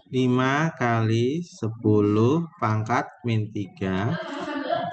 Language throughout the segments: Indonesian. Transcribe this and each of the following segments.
5 kali 10 pangkat min 3.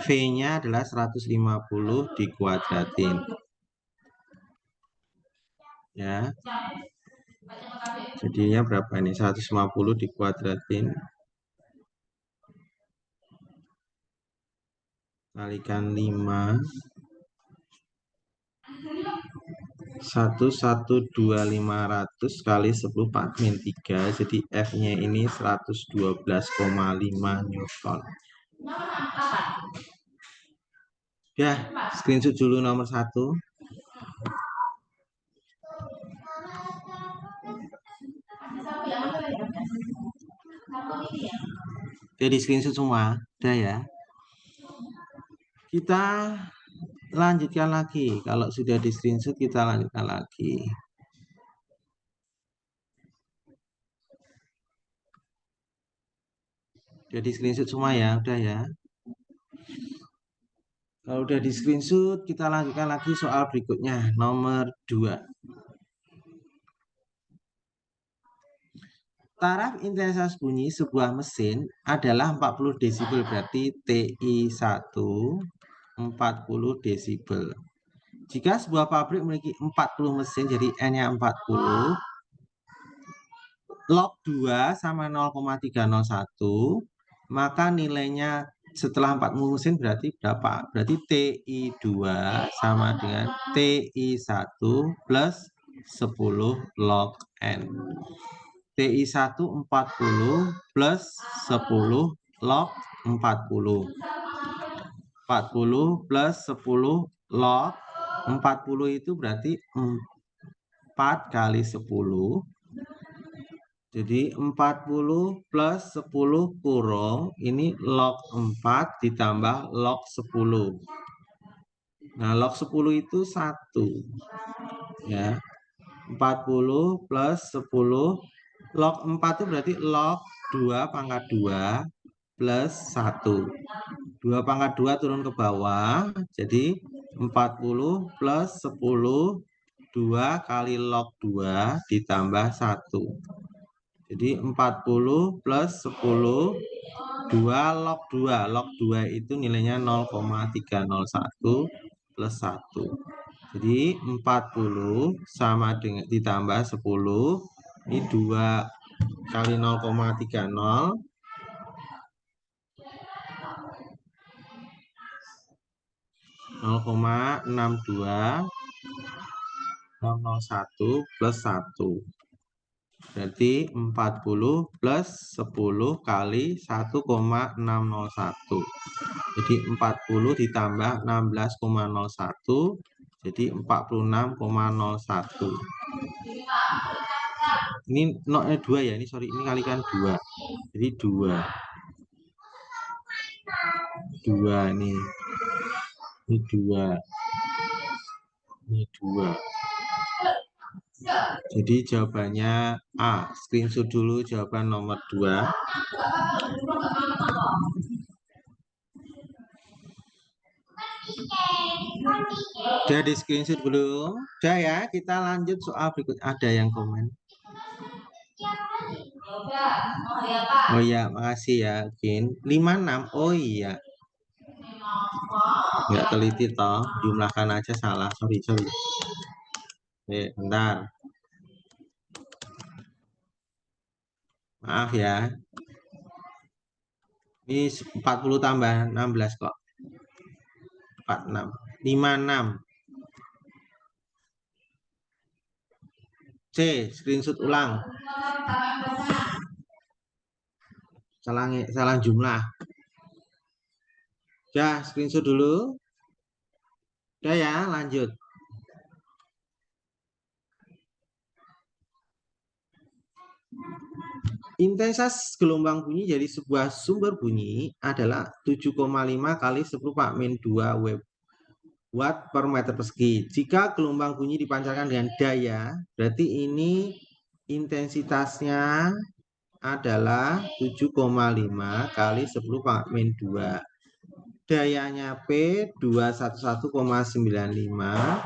V-nya adalah 150 dikuadratin. Ya. Jadinya berapa ini? 150 dikuadratin. Kalikan 5. 112.500 kali 10 min 3. Jadi F-nya ini 112,5 Newton. Ya, screenshot dulu nomor 1. Jadi screenshot semua, udah ya. Kita lanjutkan lagi. Kalau sudah di screenshot kita lanjutkan lagi. Jadi screenshot semua ya, udah ya. Kalau udah di screenshot kita lanjutkan lagi soal berikutnya, nomor 2. Taraf intensitas bunyi sebuah mesin adalah 40 desibel, berarti TI1 40 desibel. Jika sebuah pabrik memiliki 40 mesin, jadi N-nya 40, log 2 sama 0,301, maka nilainya setelah 40 mesin berarti berapa? Berarti TI2 sama dengan TI1 plus 10 log N. TI1 40 plus 10 log 40. 40 plus 10 log 40 itu berarti 4 kali 10. Jadi 40 plus 10 kurung ini log 4 ditambah log 10. Nah, log 10 itu 1. Ya. 40 plus 10 log 4 itu berarti log 2 pangkat 2 plus 1. 2 pangkat 2 turun ke bawah. Jadi 40 plus 10 2 kali log 2 ditambah 1. Jadi 40 plus 10 2 log 2. Log 2 itu nilainya 0,301 plus 1. Jadi 40 sama dengan ditambah 10. Ini 2 kali 0,30. 0,62001 plus 1. Berarti 40 plus 10 kali 1,601. Jadi 40 ditambah 16,01. Jadi 46,01. Ini notnya 2 ya. Ini sorry, ini kalikan 2. Jadi 2. 2 nih. Ini 2. Ini 2. Jadi jawabannya A. Screenshot dulu jawaban nomor 2. Udah di screenshot belum? Udah ya, kita lanjut soal berikut. Ada yang komen? Oh iya, makasih ya, Kin. 56. Oh iya. Nggak teliti toh, jumlahkan aja salah. Sorry. Bentar. Maaf ya. Ini 40 tambah 16 kok. 46. 56. C, screenshot ulang. Salah jumlah. Ya, screenshot dulu. Udah ya, lanjut. Intensitas gelombang bunyi dari sebuah sumber bunyi adalah 7,5 kali 10⁻²watt per meter persegi. Jika gelombang bunyi dipancarkan dengan daya, berarti ini intensitasnya adalah 7,5 kali 10⁻². Dayanya P 211,95.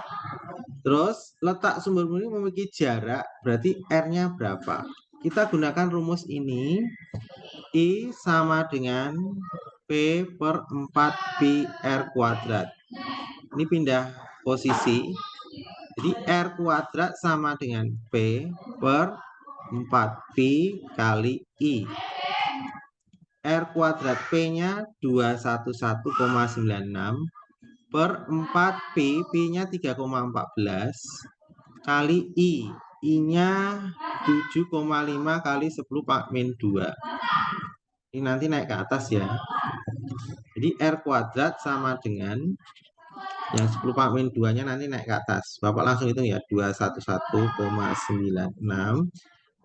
Terus letak sumber bunyi memiliki jarak, berarti R-nya berapa? kita gunakan rumus ini. I sama dengan P per 4 pi R kuadrat. Ini pindah posisi. Jadi R kuadrat sama dengan P per 4 pi kali I. R kuadrat P-nya 211,96 per 4 pi, pi-nya 3,14 kali I. I-nya 7,5 kali 10 min 2. Ini nanti naik ke atas ya. Jadi R kuadrat sama dengan yang 10 min 2-nya nanti naik ke atas. Bapak langsung hitung ya. 211,96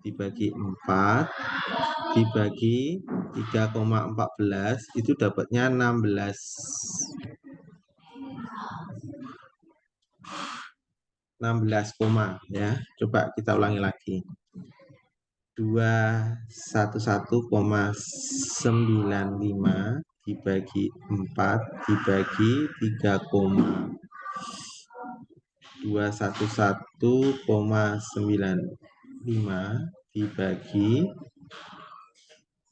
dibagi 4 dibagi 3,14 itu dapatnya 16 koma ya. Coba kita ulangi lagi. 211,95 dibagi 4 dibagi 211,95 dibagi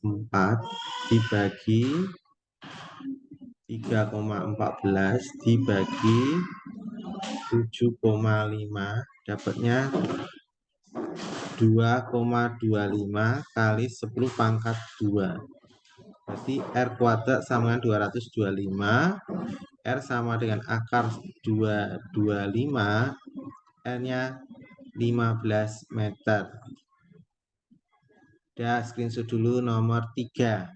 4 dibagi 3,14 dibagi 7,5 dapatnya 2,25 kali 10 pangkat 2. Berarti R kuadrat sama dengan 225. R sama dengan akar 225. R-nya 15 meter. Udah, screenshot dulu nomor 3.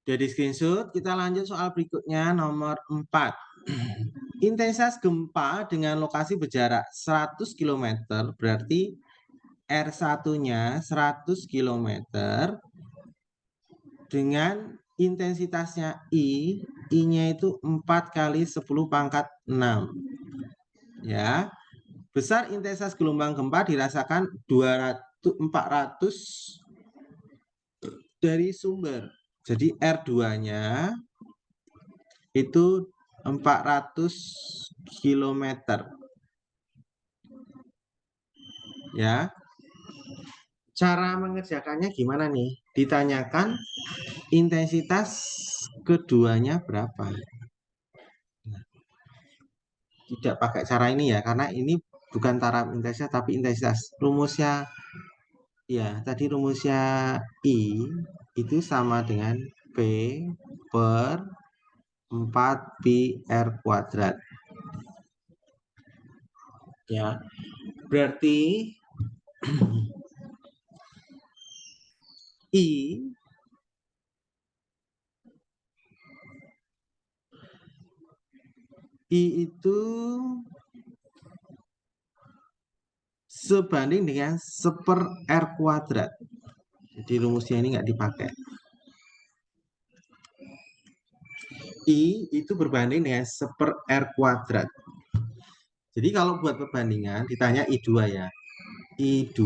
Jadi screenshot, kita lanjut soal berikutnya nomor 4. Intensitas gempa dengan lokasi berjarak 100 km berarti R1-nya 100 km dengan intensitasnya I-nya itu 4 kali 10 pangkat 6. Ya. Besar intensitas gelombang gempa dirasakan 400 dari sumber. Jadi R2-nya itu 400 km. Ya. Cara mengerjakannya gimana nih? Ditanyakan intensitas keduanya berapa. Nah, tidak pakai cara ini ya, karena ini bukan taraf intensitas tapi intensitas. Rumusnya ya, tadi rumusnya I itu sama dengan P per 4 pi R kuadrat. Ya. Berarti I itu sebanding dengan 1/R kuadrat. Jadi rumusnya ini nggak dipakai. I itu berbanding dengan 1/R kuadrat. Jadi kalau buat perbandingan ditanya I2 ya. I2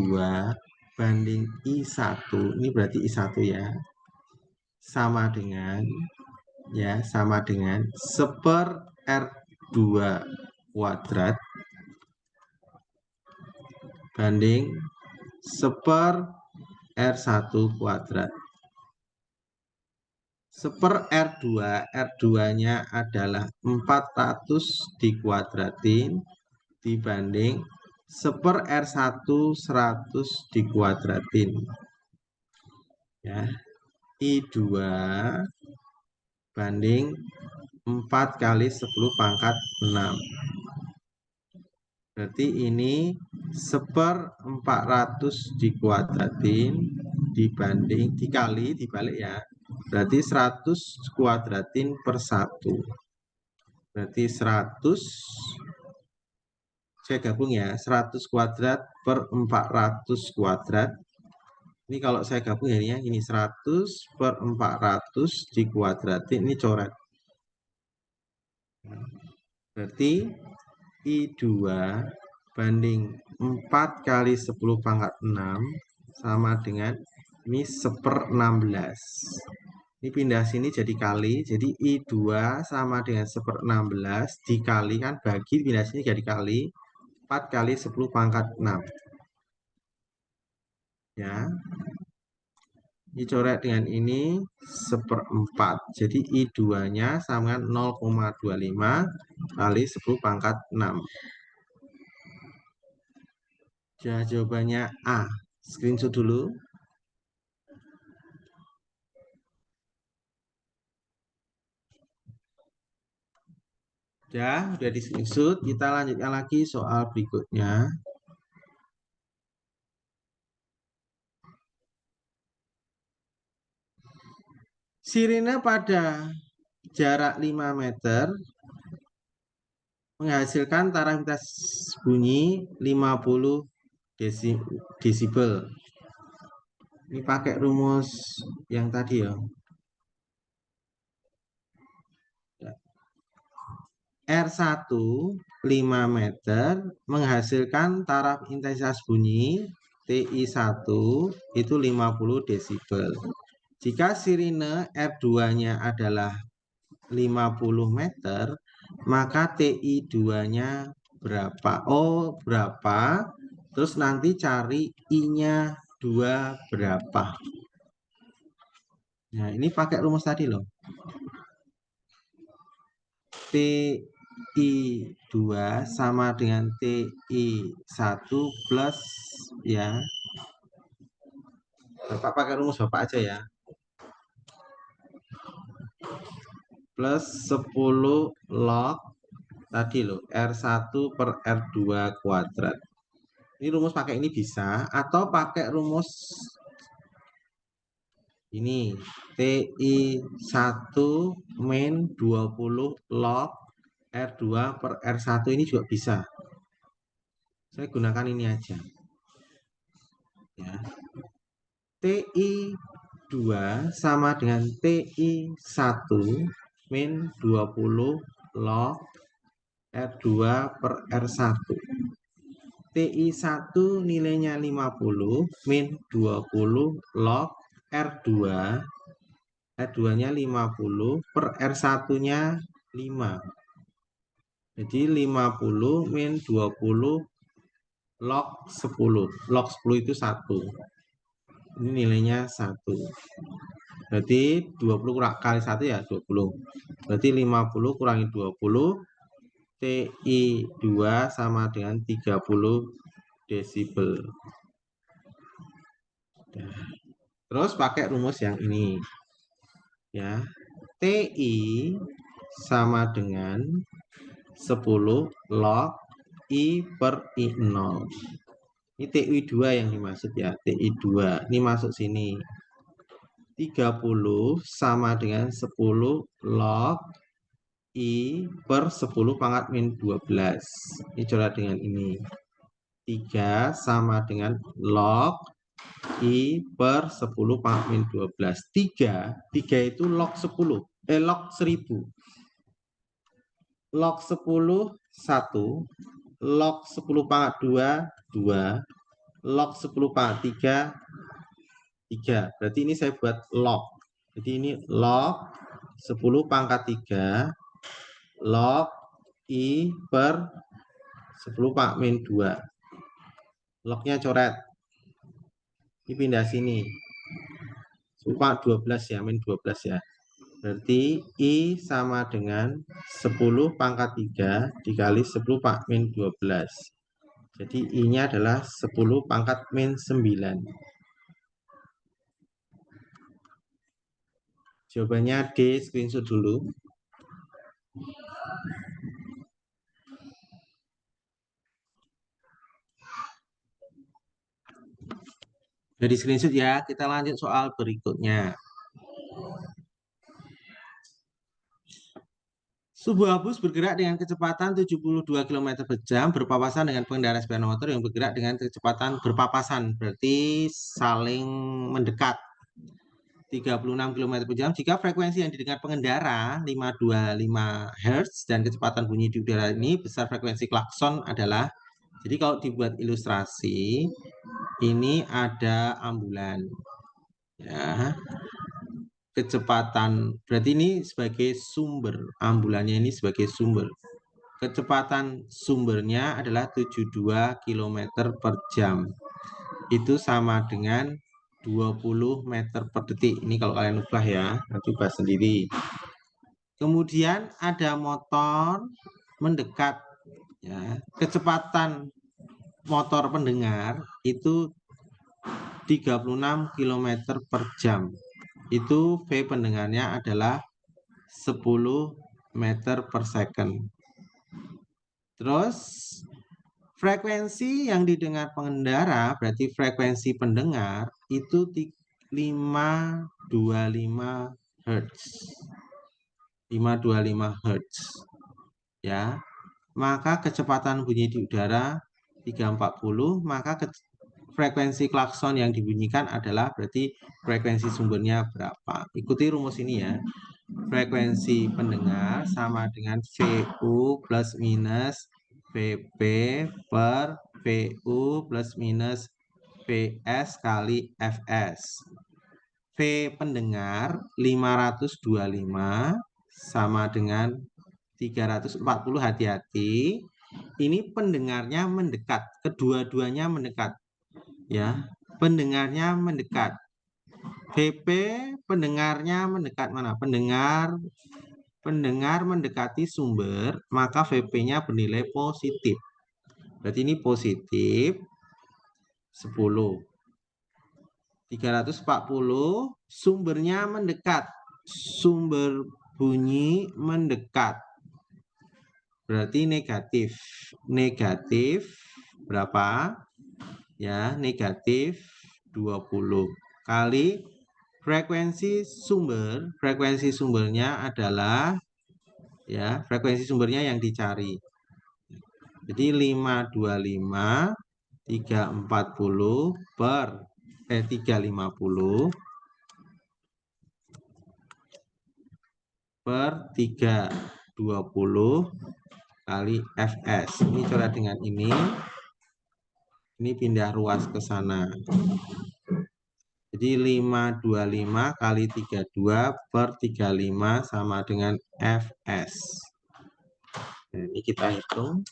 banding I1, ini berarti I1 ya. Sama dengan 1/R2 kuadrat banding 1/R1 kuadrat. 1/R2, R2-nya adalah 400 dikuadratin dibanding 1/R1 100 dikuadratin. Ya. I2 banding 4 kali 10 pangkat 6. Berarti ini 1/400 dikuadratin dibanding dikali dibalik ya. Berarti 100 kuadratin per 1. Berarti 100, saya gabung ya, 100 kuadrat per 400 kuadrat. Ini kalau saya gabung ya, ini 100 per 400 dikuadratin, ini coret. Berarti I2 banding 4 kali 10 pangkat 6 sama dengan ini 1/16. Ini pindah sini jadi kali. Jadi I2 sama dengan 1/16 dikalikan bagi pindah sini jadi kali 4 kali 10 pangkat 6. Ya. Dicoret dengan ini 1/4. Jadi I2-nya sama dengan 0,25 kali 10 pangkat 6. Ya, jawabannya A. Screenshot dulu. Ya, udah di screenshot. Kita lanjutkan lagi soal berikutnya. Sirine pada jarak 5 meter menghasilkan taraf bunyi 50 desibel. Ini pakai rumus yang tadi ya. R1 5 meter menghasilkan taraf intensitas bunyi TI1 itu 50 desibel. Jika sirine R2-nya adalah 50 meter, maka TI2-nya berapa? Oh, berapa? Terus nanti cari I-nya 2 berapa. Nah, ini pakai rumus tadi loh. TI2 sama dengan TI1 plus ya. Bapak pakai rumus Bapak aja ya. Plus 10 log tadi loh R1 per R2 kuadrat. Ini rumus pakai ini bisa atau pakai rumus ini TI1 min 20 log R2 per R1 ini juga bisa. Saya gunakan ini aja. Ya. TI2 sama dengan TI1 min 20 log R2 per R1. TI1 nilainya 50 min 20 log R2. R2-nya 50 per R1-nya 5. Jadi 50 min 20 log 10. Log 10 itu 1. Ini nilainya 1. Berarti 20 kurang kali 1 ya 20. Berarti 50 kurangi 20. TI2 sama dengan 30 desibel. Terus pakai rumus yang ini. Ya. TI sama dengan 10 log I per I0. Ini TI2 yang dimaksud ya, TI2. Ini masuk sini. 30 sama dengan 10 log I per 10 pangkat min 12. Ini coret dengan ini. 3 sama dengan log I per 10 pangkat min 12. 3 itu log 10. Log 1000. Log 10, 1. Log 10 pangkat 2, 2. Log 10 pangkat 3, 3. Berarti ini saya buat log. Jadi ini log 10 pangkat 3 log I per 10 pangkat min 2. Lognya coret. Ini pindah sini. 10 pangkat 12 ya, min 12 ya. Berarti I sama dengan 10 pangkat 3 dikali 10 pangkat min 12. Jadi I-nya adalah 10 pangkat min 9. Jawabannya D, screenshot dulu. Jadi screenshot ya, kita lanjut soal berikutnya. Sebuah bus bergerak dengan kecepatan 72 km per jam berpapasan dengan pengendara sepeda motor yang bergerak dengan kecepatan berpapasan, berarti saling mendekat 36 km per jam. Jika frekuensi yang didengar pengendara 525 Hz dan kecepatan bunyi di udara ini besar frekuensi klakson adalah, jadi kalau dibuat ilustrasi, ini ada ambulan. Ya. kecepatan, berarti ini sebagai sumber, ambulannya ini sebagai sumber. Kecepatan sumbernya adalah 72 km per jam. Itu sama dengan 20 meter per detik. Ini kalau kalian ubah ya, nanti ubah sendiri. Kemudian ada motor mendekat, ya. Kecepatan motor pendengar itu 36 km per jam. Itu V pendengarnya adalah 10 meter per second. Terus frekuensi yang didengar pengendara, berarti frekuensi pendengar itu 525 Hz. 525 Hz. Ya. Maka kecepatan bunyi di udara 340, maka frekuensi klakson yang dibunyikan adalah berarti frekuensi sumbernya berapa. Ikuti rumus ini ya. Frekuensi pendengar sama dengan VU plus minus VP per VU plus minus VS kali FS. V pendengar 525 sama dengan 340, hati-hati. Ini pendengarnya mendekat, kedua-duanya mendekat. Ya, pendengarnya mendekat. VP pendengarnya mendekat mana? Pendengar mendekati sumber, maka VP-nya bernilai positif. Berarti ini positif 10. 340 sumbernya mendekat. Sumber bunyi mendekat. Berarti negatif. Negatif berapa? Ya, negatif 20 kali frekuensi sumber. Frekuensi sumbernya adalah, ya, frekuensi sumbernya yang dicari. Jadi 525 340 per 350 per 320 kali Fs. Ini coret dengan ini. Ini pindah ruas ke sana. Jadi 525 kali 32 per 35 sama dengan Fs. Nah, ini kita hitung.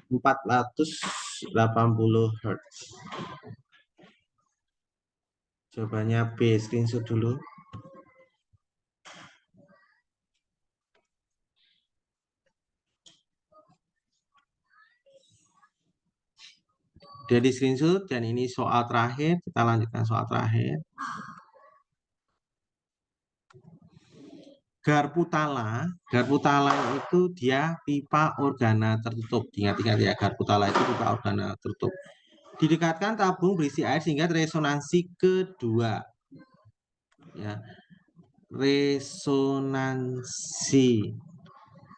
480 Hz. Jawabannya B, screenshot dulu. Udah di screenshot, dan ini soal terakhir. Kita lanjutkan soal terakhir. Garpu tala itu dia pipa organa tertutup. Ingat-ingat ya, garpu tala itu pipa organa tertutup. Didekatkan tabung berisi air sehingga resonansi kedua. Ya, resonansi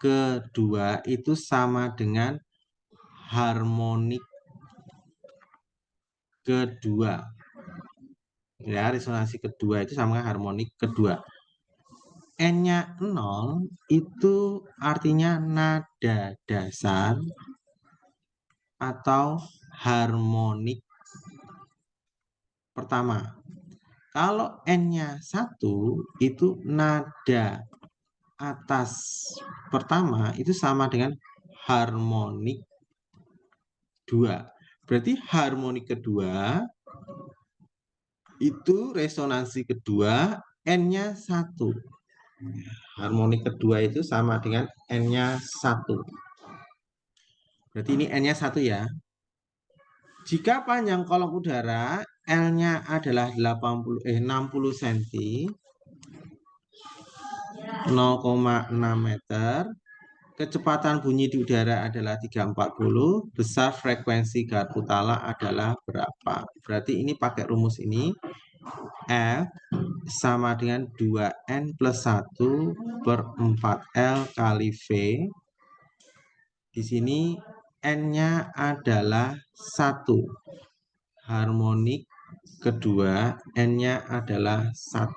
kedua itu sama dengan harmonik kedua. Ya, resonansi kedua itu sama dengan harmonik kedua. N-nya 0 itu artinya nada dasar atau harmonik pertama. Kalau N-nya 1 itu nada atas pertama itu sama dengan harmonik 2. Berarti harmonik kedua itu resonansi kedua N-nya 1. Harmonik kedua itu sama dengan N-nya 1. Berarti ini N-nya 1 ya. Jika panjang kolom udara L-nya adalah 60 cm, 0,6 meter, kecepatan bunyi di udara adalah 340, besar frekuensi garpu tala adalah berapa? Berarti ini pakai rumus ini, F sama dengan 2N plus 1 per 4L kali V. Di sini N-nya adalah 1. Harmonik kedua N-nya adalah 1.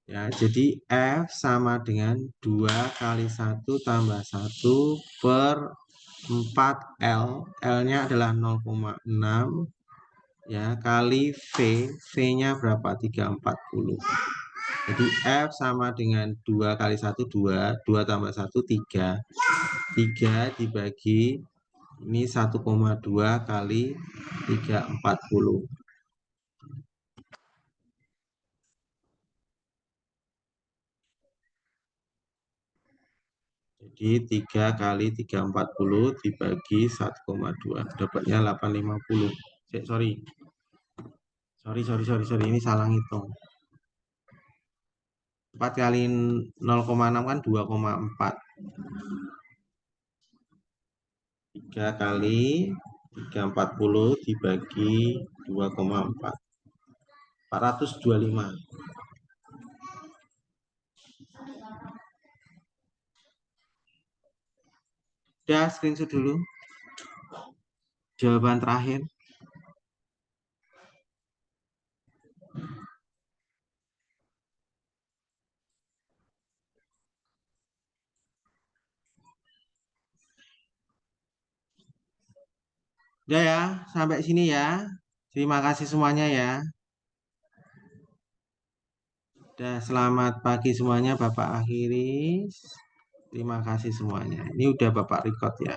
Ya, jadi F sama dengan 2 kali 1 tambah 1 per 4L, L-nya adalah 0,6 ya, kali V-nya berapa? 340. Jadi F sama dengan 2 kali 1, 2, 2 tambah 1, 3. 3 dibagi, ini 1,2 kali 340. Jadi 3 kali 340 dibagi 1,2. Dapatnya 850. Sorry, ini salah ngitung. 4 kali 0,6 kan 2,4. 3 kali 340 dibagi 2,4. 425. Udah, screenshot dulu. Jawaban terakhir. Udah ya, sampai sini ya. Terima kasih semuanya ya. Udah, selamat pagi semuanya, Bapak akhiri. Terima kasih semuanya. Ini udah Bapak record ya.